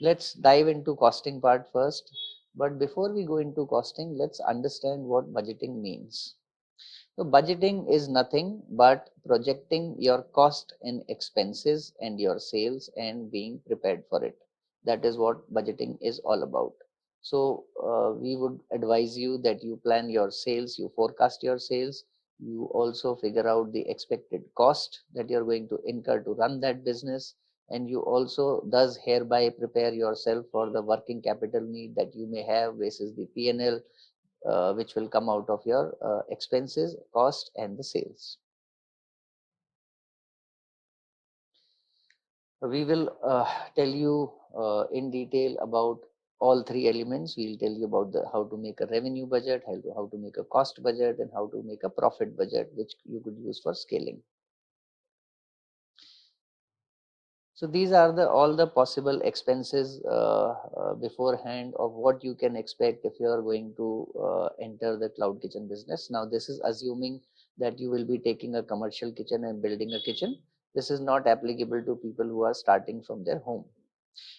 Let's dive into costing part first. But before we go into costing, let's understand what budgeting means. So budgeting is nothing but projecting your cost and expenses and your sales and being prepared for it. That is what budgeting is all about. So we would advise you that you plan your sales, you forecast your sales, you also figure out the expected cost that you're going to incur to run that business, and you also thus hereby prepare yourself for the working capital need that you may have versus the P&L, which will come out of your expenses, cost, and the sales. We will tell you in detail about all three elements. We'll tell you about how to make a revenue budget, how to make a cost budget, and how to make a profit budget, which you could use for scaling. So these are all the possible expenses beforehand of what you can expect if you are going to enter the cloud kitchen business. Now this is assuming that you will be taking a commercial kitchen and building a kitchen. This is not applicable to people who are starting from their home.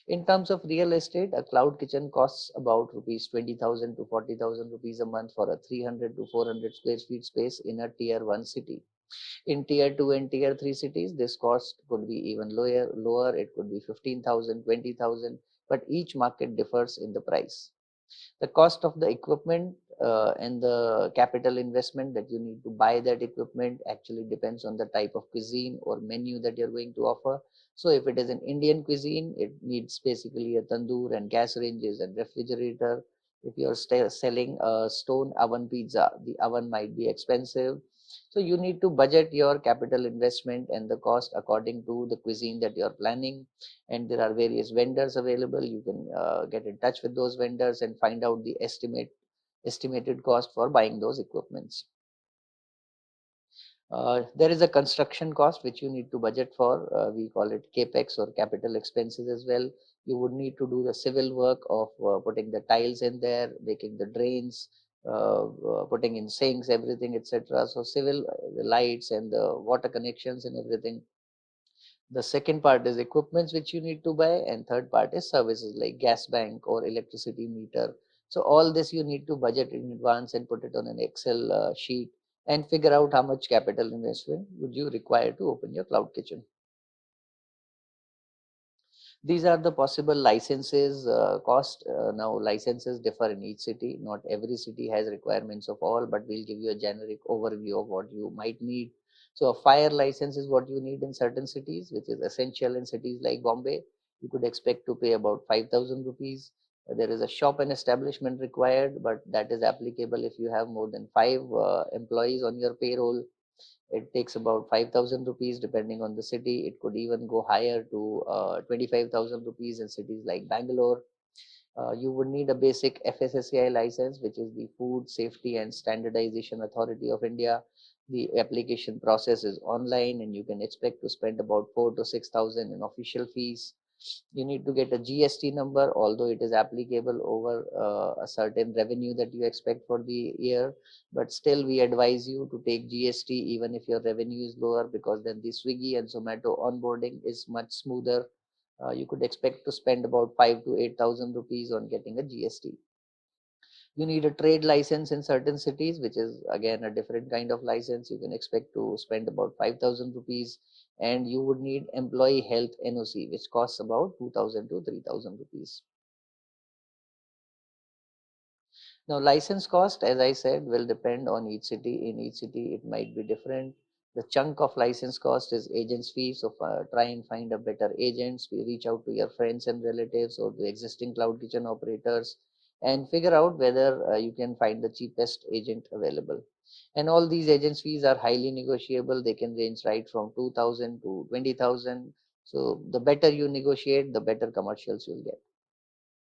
In terms of real estate, a cloud kitchen costs about rupees 20,000 to 40,000 rupees a month for a 300 to 400 square feet space in a tier 1 city. In tier 2 and tier 3 cities, this cost could be even lower. It could be 15,000, 20,000, but each market differs in the price. The cost of the equipment and the capital investment that you need to buy that equipment actually depends on the type of cuisine or menu that you're going to offer. So if it is an Indian cuisine, it needs basically a tandoor and gas ranges and refrigerator. If you're selling a stone oven pizza, the oven might be expensive. So you need to budget your capital investment and the cost according to the cuisine that you're planning. And there are various vendors available. You can get in touch with those vendors and find out the estimated cost for buying those equipments. There is a construction cost which you need to budget for. We call it capex or capital expenses as well. You would need to do the civil work of putting the tiles in there, making the drains, putting in sinks, everything, etc. So civil, the lights and the water connections and everything. The second part is equipments which you need to buy, and third part is services like gas bank or electricity meter. So all this you need to budget in advance and put it on an Excel sheet and figure out how much capital investment would you require to open your cloud kitchen. These are the possible licenses cost. Now licenses differ in each city. Not every city has requirements of all, but we'll give you a generic overview of what you might need. So a fire license is what you need in certain cities, which is essential in cities like Bombay. You could expect to pay about 5,000 rupees. There is a shop and establishment required, but that is applicable if you have more than 5 employees on your payroll. It takes about 5,000 rupees depending on the city. It could even go higher to 25,000 rupees in cities like Bangalore. You would need a basic FSSAI license, which is the Food Safety and Standardization Authority of India. The application process is online, and you can expect to spend about 4 to 6,000 in official fees. You need to get a GST number, although it is applicable over a certain revenue that you expect for the year. But still, we advise you to take GST even if your revenue is lower, because then the Swiggy and Zomato onboarding is much smoother. You could expect to spend about 5 to 8,000 rupees on getting a GST. You need a trade license in certain cities, which is again a different kind of license. You can expect to spend about 5,000 rupees, and you would need employee health NOC, which costs about 2,000 to 3,000 rupees. Now, license cost, as I said, will depend on each city. In each city, it might be different. The chunk of license cost is agent's fee. So try and find a better agents. We reach out to your friends and relatives or the existing cloud kitchen operators and figure out whether you can find the cheapest agent available. And all these agents fees are highly negotiable. They can range right from 2,000 to 20,000. So the better you negotiate, the better commercials you'll get.